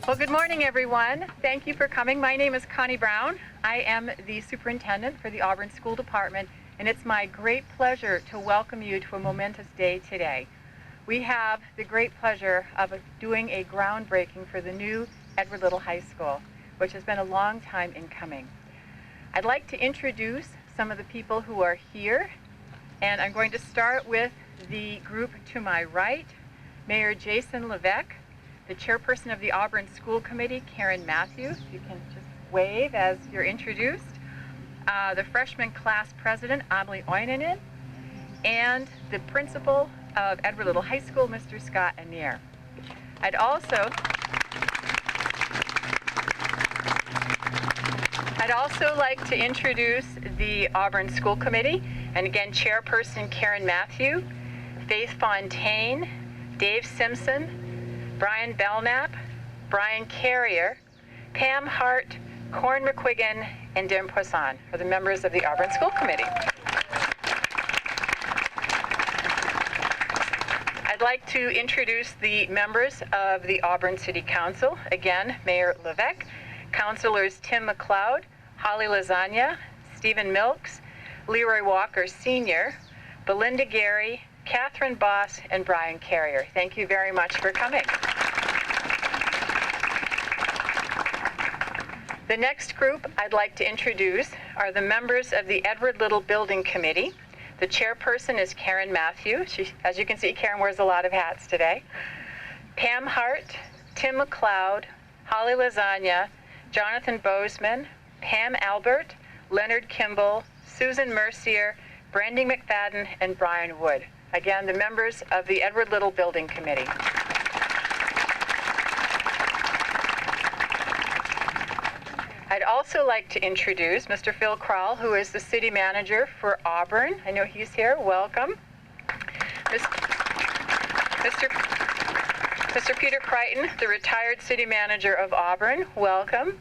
Well, good morning, everyone. Thank you for coming. My name is Connie Brown. I am the superintendent for the Auburn School Department, and it's my great pleasure to welcome you to a momentous day today. We have the great pleasure of doing a groundbreaking for the new Edward Little High School, which has been a long time in coming. I'd like to introduce some of the people who are here, and I'm going to start with the group to my right. Mayor Jason Levesque, the chairperson of the Auburn School Committee, Karen Matthew, if you can just wave as you're introduced, the freshman class president, Amelie Oinenen, and the principal of Edward Little High School, Mr. Scott Anier. I'd also like to introduce the Auburn School Committee, and again, chairperson Karen Matthew, Faith Fontaine, Dave Simpson, Brian Belknap, Brian Carrier, Pam Hart, Corn McQuiggan, and Dim Poisson are the members of the Auburn School Committee. I'd like to introduce the members of the Auburn City Council. Again, Mayor Levesque, Councilors Tim McLeod, Holly Lasagna, Stephen Milks, Leroy Walker Sr., Belinda Gary, Catherine Boss, and Brian Carrier. Thank you very much for coming. The next group I'd like to introduce are the members of the Edward Little Building Committee. The chairperson is Karen Matthew. As you can see, Karen wears a lot of hats today. Pam Hart, Tim McLeod, Holly Lasagna, Jonathan Bozeman, Pam Albert, Leonard Kimball, Susan Mercier, Brandy McFadden, and Brian Wood. Again, the members of the Edward Little Building Committee. I'd also like to introduce Mr. Phil Krall, who is the city manager for Auburn. I know he's here. Welcome. Mr. Peter Crichton, the retired city manager of Auburn. Welcome.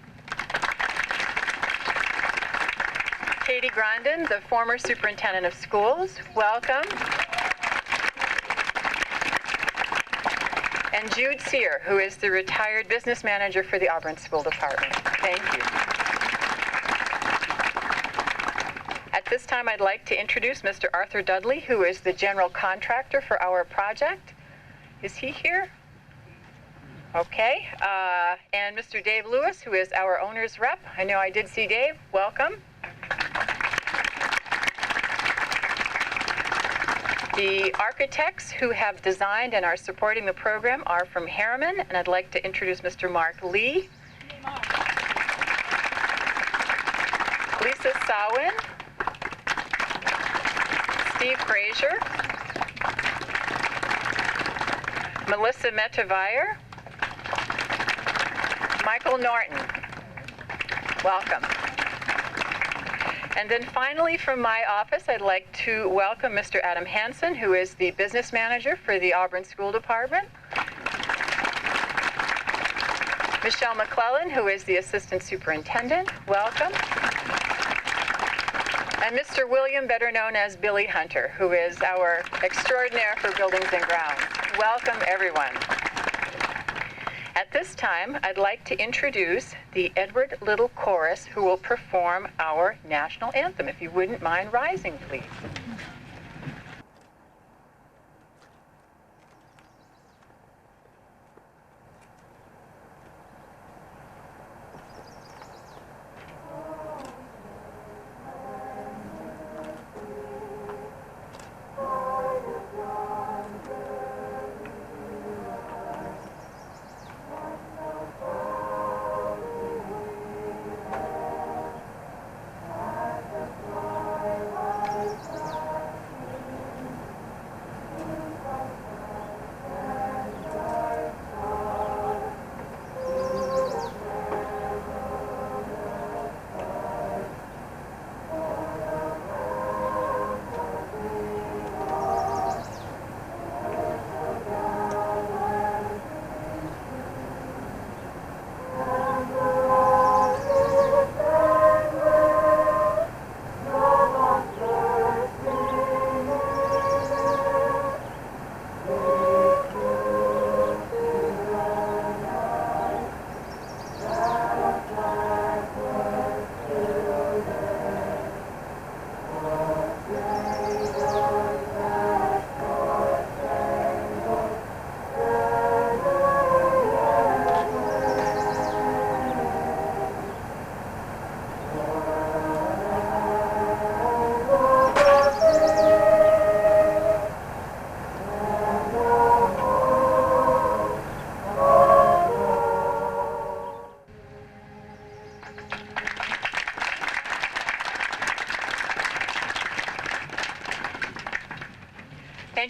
Katie Grandin, the former superintendent of schools. Welcome. And Jude Sear, who is the retired business manager for the Auburn School Department. Thank you. At this time, I'd like to introduce Mr. Arthur Dudley, who is the general contractor for our project. Is he here? Okay. And Mr. Dave Lewis, who is our owner's rep. I know I did see Dave. Welcome. The architects who have designed and are supporting the program are from Harriman, and I'd like to introduce Mr. Mark Lee, Lisa Sawin, Steve Frazier, Melissa Metavire, Michael Norton. Welcome. And then finally from my office, I'd like to welcome Mr. Adam Hansen, who is the business manager for the Auburn School Department. Michelle McClellan, who is the assistant superintendent. Welcome. And Mr. William, better known as Billy Hunter, who is our extraordinaire for buildings and grounds. Welcome, everyone. At this time, I'd like to introduce the Edward Little Chorus, who will perform our national anthem. If you wouldn't mind rising, please.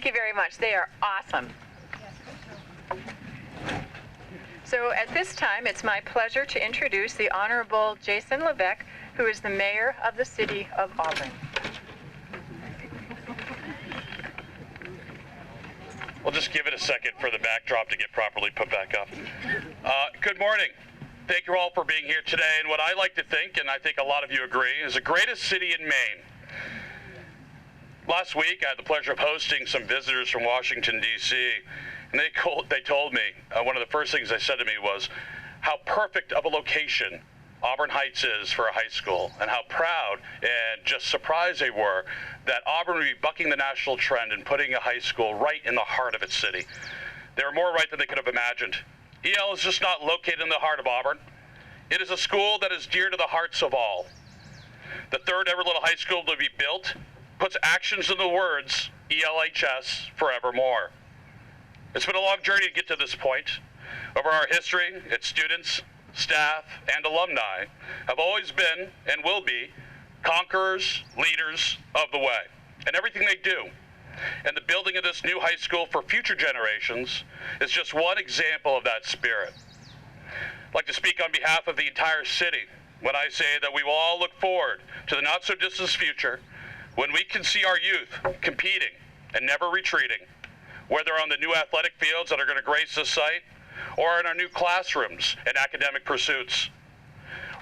Thank you very much. They are awesome. So at this time, it's my pleasure to introduce the Honorable Jason Levesque, who is the Mayor of the City of Auburn. We'll just give it a second for the backdrop to get properly put back up. Good morning. Thank you all for being here today. And what I like to think, and I think a lot of you agree, is the greatest city in Maine. Last week, I had the pleasure of hosting some visitors from Washington, D.C., and they told me, one of the first things they said to me was how perfect of a location Auburn Heights is for a high school, and how proud and just surprised they were that Auburn would be bucking the national trend and putting a high school right in the heart of its city. They were more right than they could have imagined. EL is just not located in the heart of Auburn. It is a school that is dear to the hearts of all. The third ever little high school to be built puts actions in the words ELHS forevermore. It's been a long journey to get to this point. Over our history, its students, staff, and alumni have always been and will be conquerors, leaders of the way, and everything they do. And the building of this new high school for future generations is just one example of that spirit. I'd like to speak on behalf of the entire city when I say that we will all look forward to the not-so-distant future when we can see our youth competing and never retreating, whether on the new athletic fields that are going to grace this site, or in our new classrooms and academic pursuits,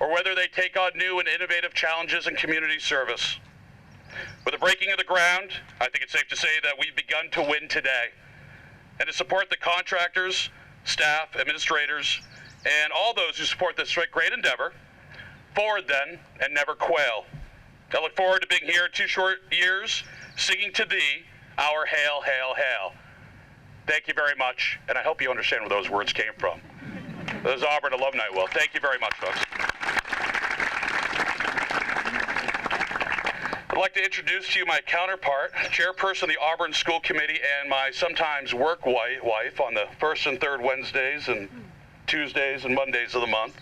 or whether they take on new and innovative challenges in community service. With the breaking of the ground, I think it's safe to say that we've begun to win today. And to support the contractors, staff, administrators, and all those who support this great endeavor, forward then and never quail. I look forward to being here in 2 short years, singing to thee our hail, hail, hail. Thank you very much, and I hope you understand where those words came from. Those Auburn alumni will. Thank you very much, folks. I'd like to introduce to you my counterpart, Chairperson of the Auburn School Committee, and my sometimes work wife on the first and third Wednesdays and Tuesdays and Mondays of the month,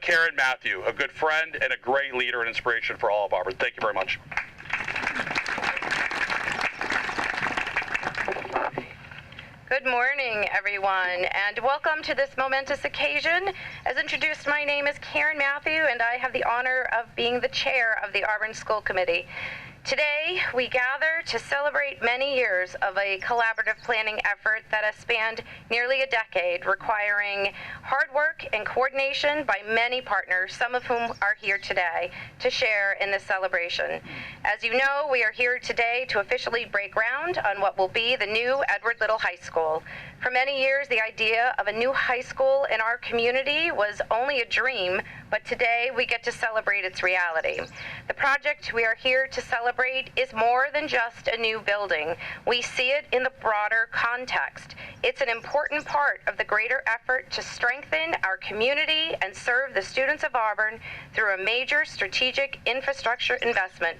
Karen Matthew, a good friend and a great leader and inspiration for all of Auburn. Thank you very much. Good morning, everyone, and welcome to this momentous occasion. As introduced, my name is Karen Matthew, and I have the honor of being the chair of the Auburn School Committee. Today, we gather to celebrate many years of a collaborative planning effort that has spanned nearly a decade, requiring hard work and coordination by many partners, some of whom are here today, to share in this celebration. As you know, we are here today to officially break ground on what will be the new Edward Little High School. For many years, the idea of a new high school in our community was only a dream, but today we get to celebrate its reality. The project we are here to celebrate is more than just a new building. We see it in the broader context. It's an important part of the greater effort to strengthen our community and serve the students of Auburn through a major strategic infrastructure investment.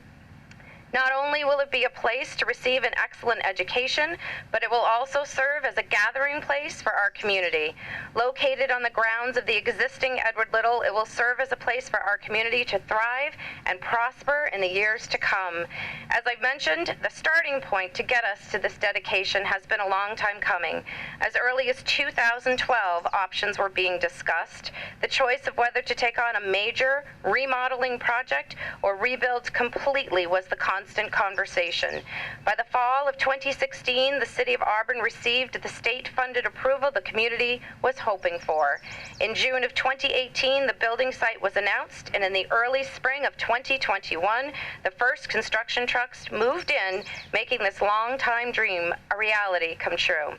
Not only will it be a place to receive an excellent education, but it will also serve as a gathering place for our community. Located on the grounds of the existing Edward Little, it will serve as a place for our community to thrive and prosper in the years to come. As I've mentioned, the starting point to get us to this dedication has been a long time coming. As early as 2012, options were being discussed. The choice of whether to take on a major remodeling project or rebuild completely was the constant conversation. By the fall of 2016, the City of Auburn received the state-funded approval the community was hoping for. In June of 2018, the building site was announced, and in the early spring of 2021, the first construction trucks moved in, making this long-time dream a reality come true.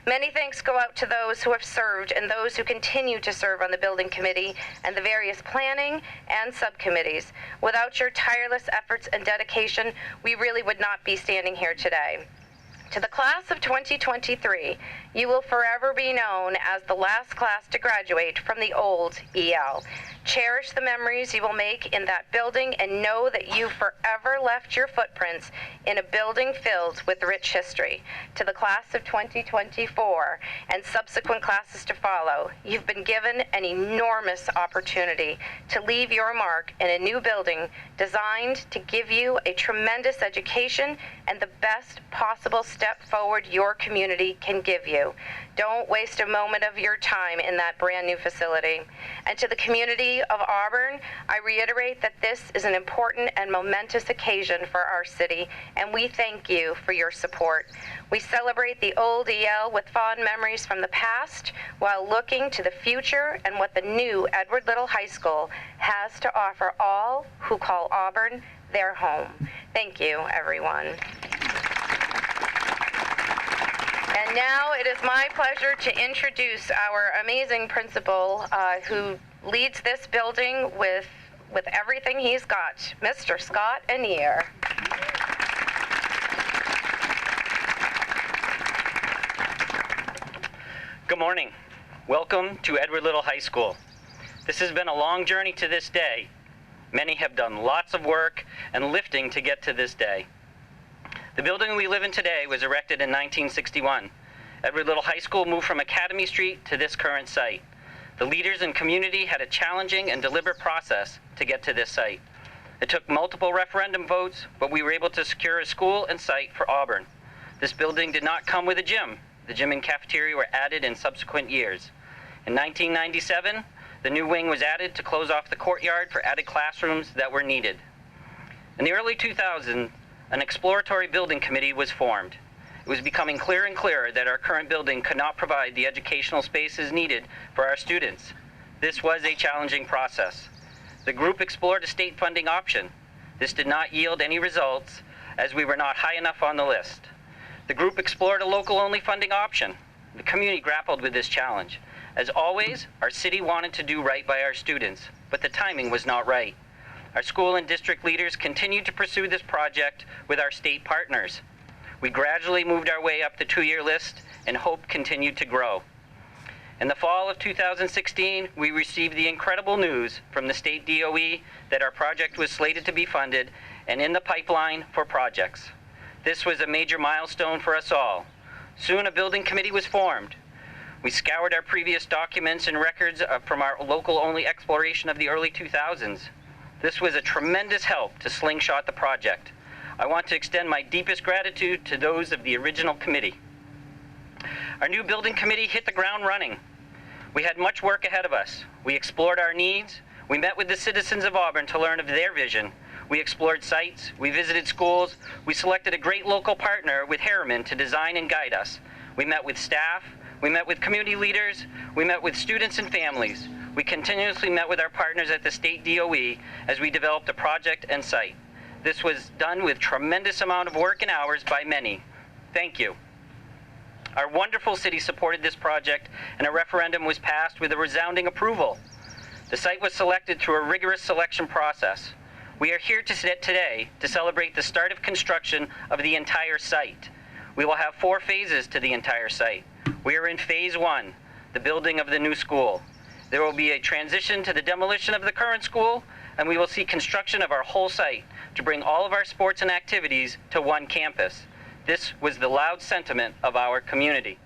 Many thanks go out to those who have served and those who continue to serve on the building committee and the various planning and subcommittees. Without your tireless efforts and dedication, we really would not be standing here today. To the class of 2023, You will forever be known as the last class to graduate from the old EL. Cherish the memories you will make in that building and know that you forever left your footprints in a building filled with rich history. To the class of 2024 and subsequent classes to follow, you've been given an enormous opportunity to leave your mark in a new building designed to give you a tremendous education and the best possible step forward your community can give you. Don't waste a moment of your time in that brand new facility. And to the community of Auburn, I reiterate that this is an important and momentous occasion for our city, and we thank you for your support. We celebrate the old EL with fond memories from the past while looking to the future and what the new Edward Little High School has to offer all who call Auburn their home. Thank you, everyone. And now it is my pleasure to introduce our amazing principal who leads this building with everything he's got, Mr. Scott Anier. Good morning. Welcome to Edward Little High School. This has been a long journey to this day. Many have done lots of work and lifting to get to this day. The building we live in today was erected in 1961. Edward Little High School moved from Academy Street to this current site. The leaders and community had a challenging and deliberate process to get to this site. It took multiple referendum votes, but we were able to secure a school and site for Auburn. This building did not come with a gym. The gym and cafeteria were added in subsequent years. In 1997, the new wing was added to close off the courtyard for added classrooms that were needed. In the early 2000s, an exploratory building committee was formed. It was becoming clearer and clearer that our current building could not provide the educational spaces needed for our students. This was a challenging process. The group explored a state funding option. This did not yield any results as we were not high enough on the list. The group explored a local-only funding option. The community grappled with this challenge. As always, our city wanted to do right by our students, but the timing was not right. Our school and district leaders continued to pursue this project with our state partners. We gradually moved our way up the two-year list, and hope continued to grow. In the fall of 2016, we received the incredible news from the state DOE that our project was slated to be funded and in the pipeline for projects. This was a major milestone for us all. Soon a building committee was formed. We scoured our previous documents and records from our local-only exploration of the early 2000s. This was a tremendous help to slingshot the project. I want to extend my deepest gratitude to those of the original committee. Our new building committee hit the ground running. We had much work ahead of us. We explored our needs. We met with the citizens of Auburn to learn of their vision. We explored sites. We visited schools. We selected a great local partner with Harriman to design and guide us. We met with staff. We met with community leaders. We met with students and families. We continuously met with our partners at the state DOE as we developed a project and site. This was done with tremendous amount of work and hours by many. Thank you. Our wonderful city supported this project, and a referendum was passed with a resounding approval. The site was selected through a rigorous selection process. We are here today to celebrate the start of construction of the entire site. We will have 4 phases to the entire site. We are in phase 1, the building of the new school. There will be a transition to the demolition of the current school, and we will see construction of our whole site to bring all of our sports and activities to one campus. This was the loud sentiment of our community.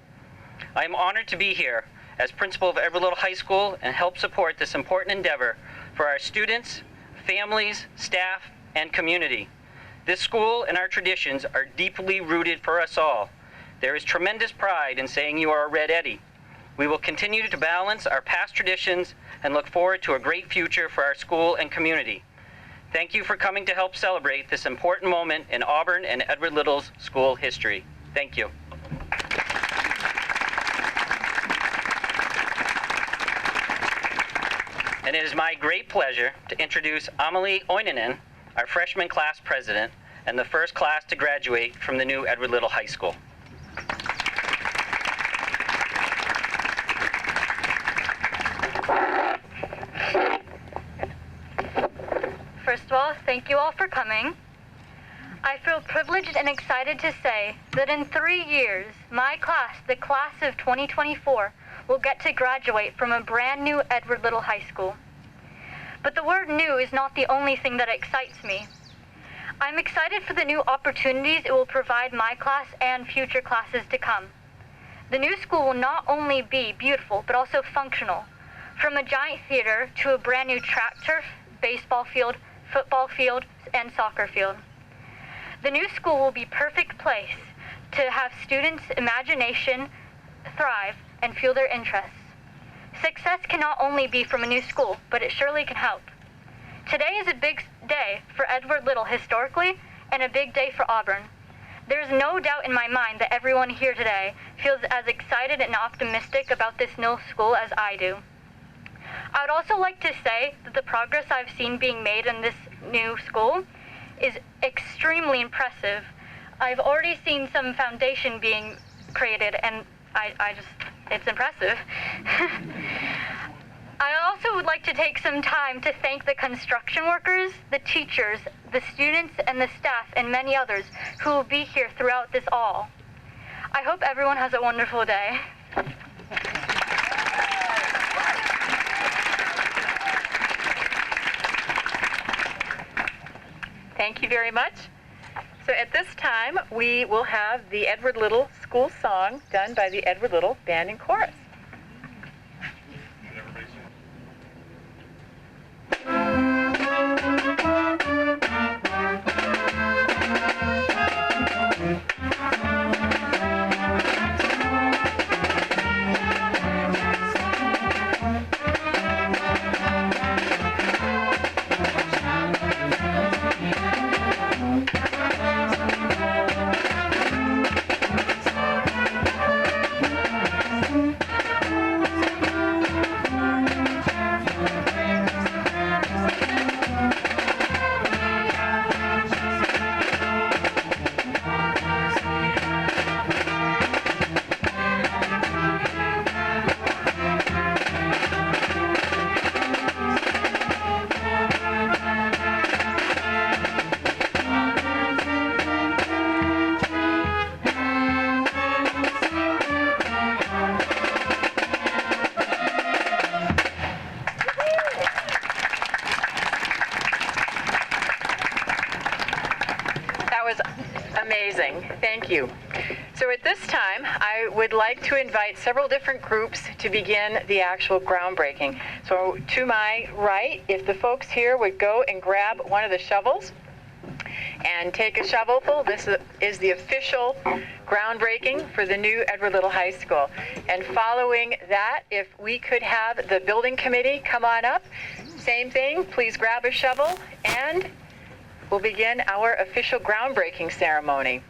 I am honored to be here as principal of Edward Little High School and help support this important endeavor for our students, families, staff, and community. This school and our traditions are deeply rooted for us all. There is tremendous pride in saying you are a Red Eddie. We will continue to balance our past traditions and look forward to a great future for our school and community. Thank you for coming to help celebrate this important moment in Auburn and Edward Little's school history. Thank you. And it is my great pleasure to introduce Amelie Oininen, our freshman class president, and the first class to graduate from the new Edward Little High School. First of all, thank you all for coming. I feel privileged and excited to say that in 3 years, my class, the class of 2024, will get to graduate from a brand new Edward Little High School. But the word new is not the only thing that excites me. I'm excited for the new opportunities it will provide my class and future classes to come. The new school will not only be beautiful, but also functional. From a giant theater to a brand new track turf, baseball field, football field, and soccer field. The new school will be a perfect place to have students' imagination thrive and fuel their interests. Success cannot only be from a new school, but it surely can help. Today is a big day for Edward Little historically, and a big day for Auburn. There's no doubt in my mind that everyone here today feels as excited and optimistic about this new school as I do. I would also like to say that the progress I've seen being made in this new school is extremely impressive. I've already seen some foundation being created, and it's impressive. I also would like to take some time to thank the construction workers, the teachers, the students, and the staff, and many others who will be here throughout this all. I hope everyone has a wonderful day. Thank you very much. So at this time, we will have the Edward Little School Song done by the Edward Little Band and Chorus. Amazing. Thank you. So at this time, I would like to invite several different groups to begin the actual groundbreaking. So to my right, if the folks here would go and grab one of the shovels and take a shovelful, this is the official groundbreaking for the new Edward Little High School. And following that, if we could have the building committee come on up, same thing, please grab a shovel, and we'll begin our official groundbreaking ceremony.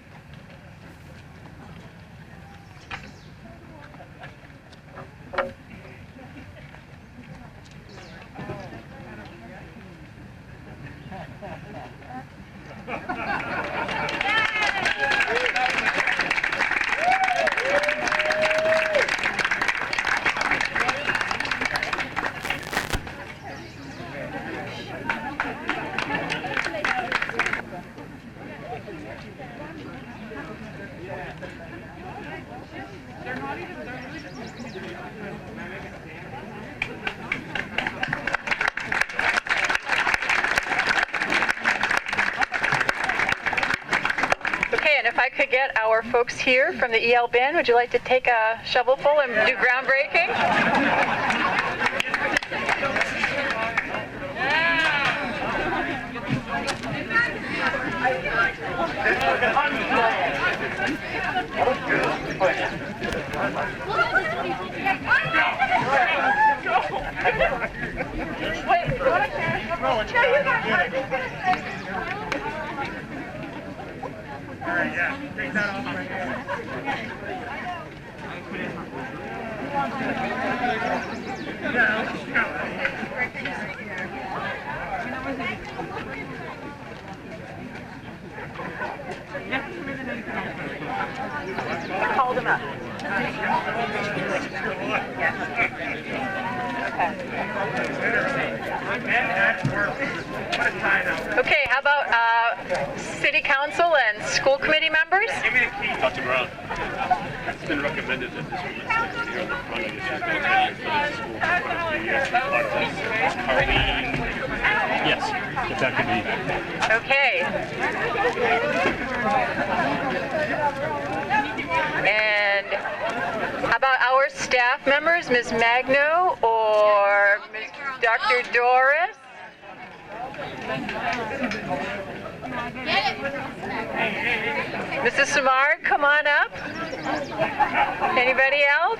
If I could get our folks here from the EL band, would you like to take a shovelful and do groundbreaking? Yeah, take that off right here. I called him up. Okay, how about City Council and school committee members? Dr. Brown, it's been recommended that this woman sits here on the front of the school for the school. Yes, if that could be. Okay. And how about our staff members, Ms. Magno or Ms. Dr. Doris? Mrs. Samard, come on up. Anybody else?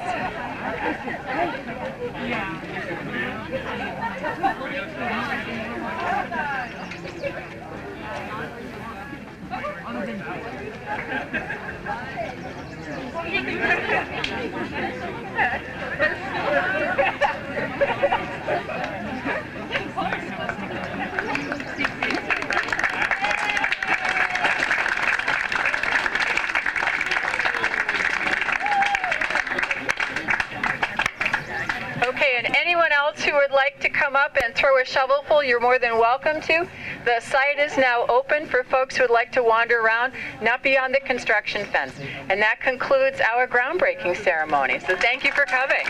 Okay, and anyone else who would like to come up and throw a shovelful, you're more than welcome to. The site is now open for folks who would like to wander around, not beyond the construction fence. And that concludes our groundbreaking ceremony. So thank you for coming.